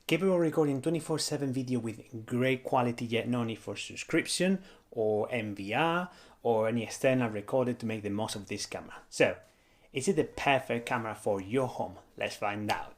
Capable of recording 24/7 video with great quality, yet no need for subscription or MVR or any external recorder to make the most of this camera. So, is it the perfect camera for your home? Let's find out.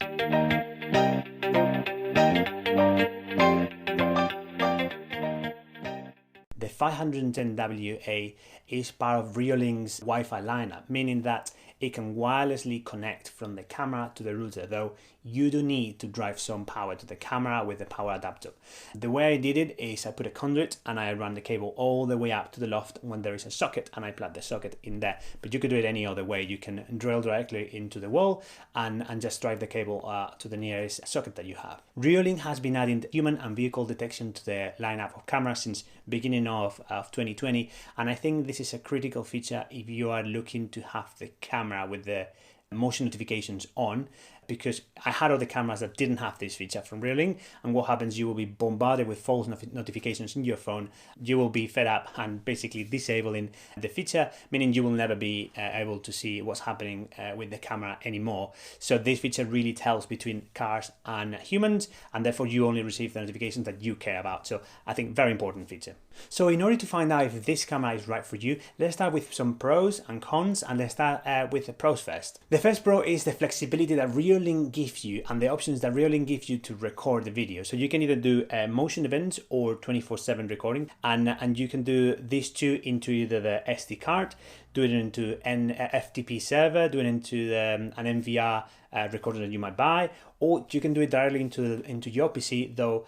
The 510WA is part of Reolink's Wi-Fi lineup, meaning that it can wirelessly connect from the camera to the router, though you do need to drive some power to the camera with the power adapter. The way I did it is I put a conduit and I run the cable all the way up to the loft when there is a socket, and I plug the socket in there. But you could do it any other way. You can drill directly into the wall and just drive the cable to the nearest socket that you have. Reolink has been adding human and vehicle detection to the lineup of cameras since beginning of 2020, and I think this is a critical feature if you are looking to have the camera with the motion notifications on, because I had other cameras that didn't have this feature from Reolink, and what happens, you will be bombarded with false notifications in your phone. You will be fed up and basically disabling the feature, meaning you will never be able to see what's happening with the camera anymore. So this feature really tells between cars and humans, and therefore you only receive the notifications that you care about. So I think very important feature. So in order to find out if this camera is right for you, let's start with some pros and cons, and let's start with the pros first. The first pro is the flexibility that Reolink gives you and the options that Reolink gives you to record the video. So you can either do motion events or 24/7 recording, and you can do these two into either the SD card, do it into an FTP server, do it into an NVR recorder that you might buy, or you can do it directly into your PC, though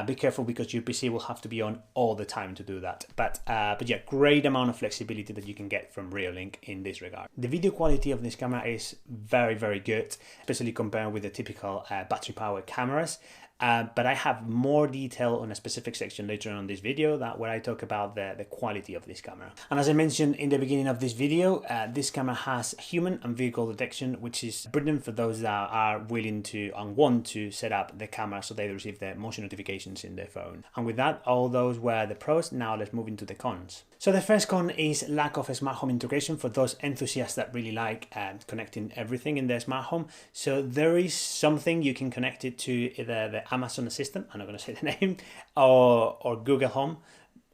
be careful because your PC will have to be on all the time to do that. But yeah, great amount of flexibility that you can get from Reolink in this regard. The video quality of this camera is very, very good, especially compared with the typical battery powered cameras. But I have more detail on a specific section later on in this video where I talk about the quality of this camera. And as I mentioned in the beginning of this video, this camera has human and vehicle detection, which is brilliant for those that are willing to and want to set up the camera so they receive the motion notifications in their phone. And with that, all those were the pros. Now let's move into the cons. So the first con is lack of a smart home integration for those enthusiasts that really like connecting everything in their smart home. So there is something you can connect it to either the Amazon Assistant, I'm not going to say the name, or Google Home.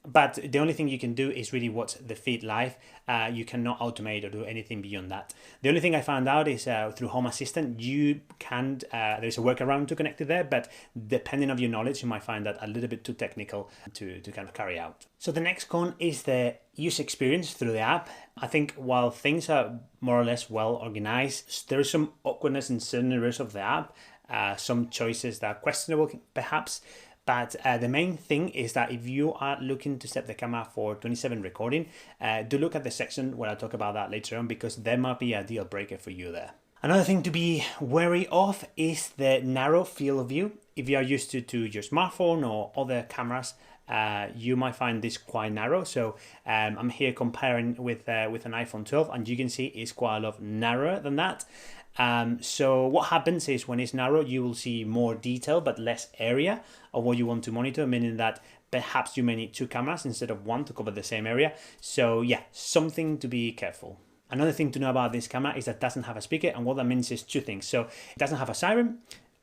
But the only thing you can do is really watch the feed live. You cannot automate or do anything beyond that. The only thing I found out is through Home Assistant, you can, there's a workaround to connect it there, but depending on your knowledge, you might find that a little bit too technical to kind of carry out. So the next con is the user experience through the app. I think while things are more or less well organized, there is some awkwardness in certain areas of the app, some choices that are questionable perhaps. But the main thing is that if you are looking to set the camera for 27 recording, do look at the section where I'll talk about that later on, because there might be a deal breaker for you there. Another thing to be wary of is the narrow field of view. If you are used to your smartphone or other cameras, you might find this quite narrow. So I'm here comparing with an iPhone 12, and you can see it's quite a lot narrower than that. So what happens is when it's narrow, you will see more detail but less area of what you want to monitor, meaning that perhaps you may need two cameras instead of one to cover the same area. So yeah, something to be careful. Another thing to know about this camera is that it doesn't have a speaker, and what that means is two things. So it doesn't have a siren,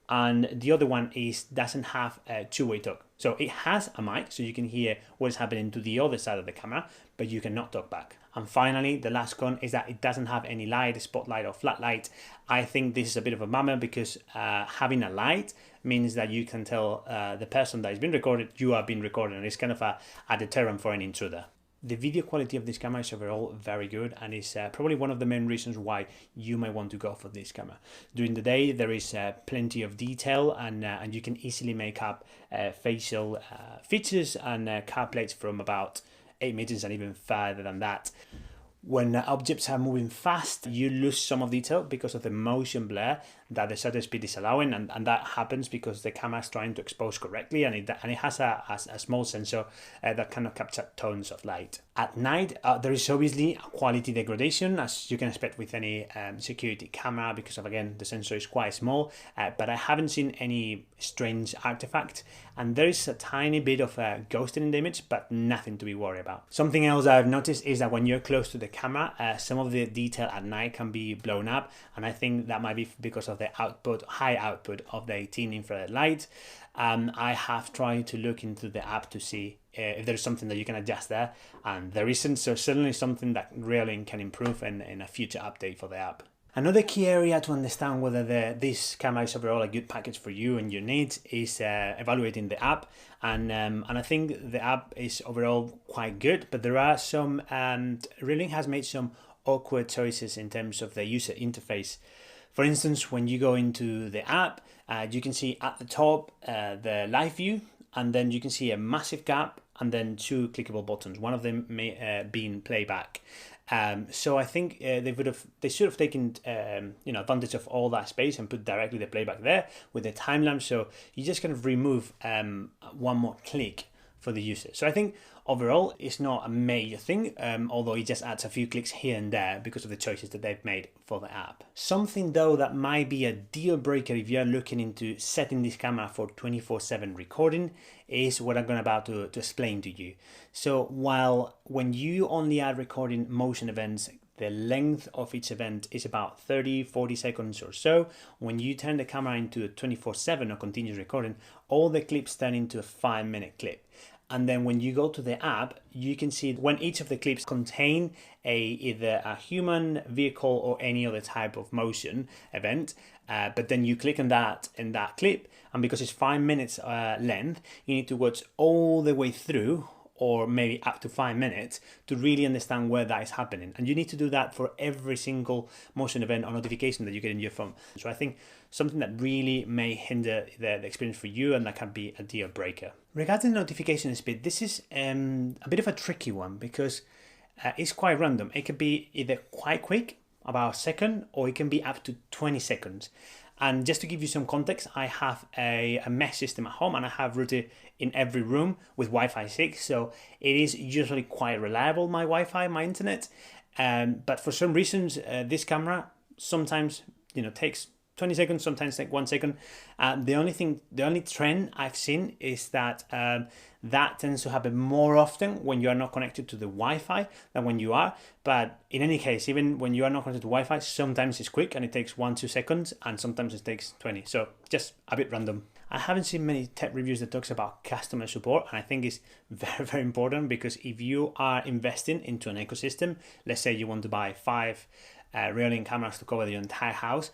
and the other one is doesn't have a two-way talk. So it has a mic, so you can hear what is happening to the other side of the camera, but you cannot talk back. And finally, the last con is that it doesn't have any light, spotlight or flat light. I think this is a bit of a bummer, because having a light means that you can tell the person that is being recorded, you are being recorded, and it's kind of a deterrent for an intruder. The video quality of this camera is overall very good, and is probably one of the main reasons why you might want to go for this camera. During the day, there is plenty of detail, and you can easily make up facial features and car plates from about 8 meters and even further than that. When objects are moving fast, you lose some of detail because of the motion blur that the shutter speed is allowing, and that happens because the camera is trying to expose correctly, and it has a small sensor that cannot capture tones of light. At night, there is obviously a quality degradation, as you can expect with any security camera, because of, again, the sensor is quite small, but I haven't seen any strange artifact, and there is a tiny bit of ghosting in the image, but nothing to be worried about. Something else I've noticed is that when you're close to the camera, some of the detail at night can be blown up, and I think that might be because of of the high output of the 18 infrared light. I have tried to look into the app to see if there's something that you can adjust there, and there isn't, so certainly something that Reolink can improve in a future update for the app. Another key area to understand whether this camera is overall a good package for you and your needs is evaluating the app. And I think the app is overall quite good, but there are some, Reolink has made some awkward choices in terms of the user interface. For instance, when you go into the app, you can see at the top the live view, and then you can see a massive gap and then two clickable buttons, one of them being playback. So I think they should have taken advantage of all that space and put directly the playback there with the time lapse. So you just kind of remove one more click for the user. So I think overall it's not a major thing, although it just adds a few clicks here and there because of the choices that they've made for the app. Something though that might be a deal breaker if you're looking into setting this camera for 24/7 recording is what I'm about to explain to you. So when you only are recording motion events, the length of each event is about 30-40 seconds or so. When you turn the camera into a 24/7 or continuous recording, all the clips turn into a 5-minute clip. And then when you go to the app, you can see when each of the clips contain either a human, vehicle, or any other type of motion event. But then you click on that in that clip, and because it's 5 minutes length, you need to watch all the way through, or maybe up to 5 minutes, to really understand where that is happening. And you need to do that for every single motion event or notification that you get in your phone. So I think something that really may hinder the experience for you, and that can be a deal breaker. Regarding notification speed, this is a bit of a tricky one because it's quite random. It can be either quite quick, about a second, or it can be up to 20 seconds. And just to give you some context, I have a mesh system at home, and I have router in every room with Wi-Fi 6. So it is usually quite reliable, my Wi-Fi, my internet. But for some reasons, this camera sometimes takes 20 seconds, sometimes take 1 second. The only trend I've seen is that that tends to happen more often when you are not connected to the Wi-Fi than when you are. But in any case, even when you are not connected to Wi-Fi, sometimes it's quick and it takes 1-2 seconds, and sometimes it takes 20. So just a bit random. I haven't seen many tech reviews that talks about customer support, and I think it's very, very important, because if you are investing into an ecosystem, let's say you want to buy 5 Reolink cameras to cover your entire house,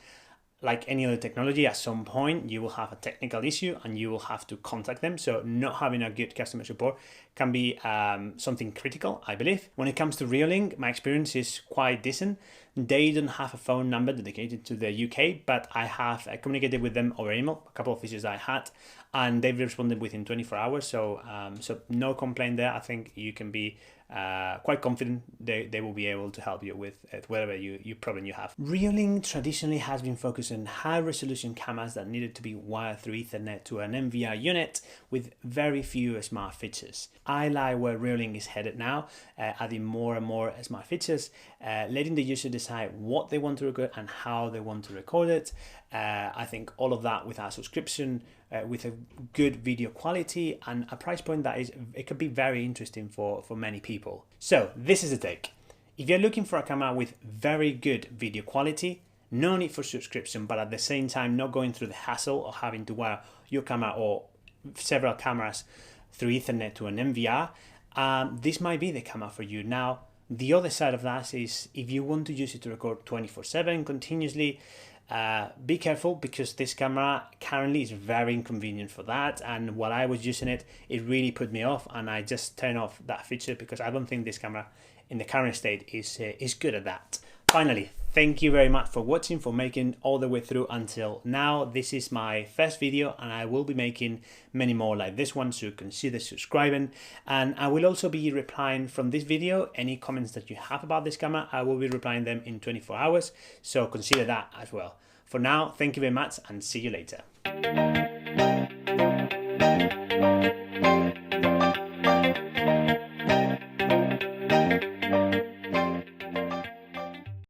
like any other technology, at some point you will have a technical issue and you will have to contact them. So not having a good customer support can be something critical, I believe. When it comes to Reolink, my experience is quite decent. They don't have a phone number dedicated to the UK, but I have communicated with them over email, a couple of issues I had, and they've responded within 24 hours. So no complaint there. I think you can be quite confident they will be able to help you with whatever you problem you have. Reolink traditionally has been focused on high resolution cameras that needed to be wired through Ethernet to an NVR unit with very few smart features. I like where Reolink is headed now, adding more and more smart features, letting the user decide what they want to record and how they want to record it. I think all of that with our subscription, with a good video quality and a price point that it could be very interesting for many people. So this is the take. If you're looking for a camera with very good video quality, no need for subscription, but at the same time not going through the hassle of having to wire your camera or several cameras through Ethernet to an NVR, this might be the camera for you. Now, the other side of that is if you want to use it to record 24/7 continuously, be careful, because this camera currently is very inconvenient for that, and while I was using it, it really put me off, and I just turned off that feature because I don't think this camera in the current state is good at that. Finally, thank you very much for watching, for making all the way through until now. This is my first video, and I will be making many more like this one, so consider subscribing. And I will also be replying from this video any comments that you have about this camera. I will be replying them in 24 hours, so consider that as well. For now, thank you very much, and see you later.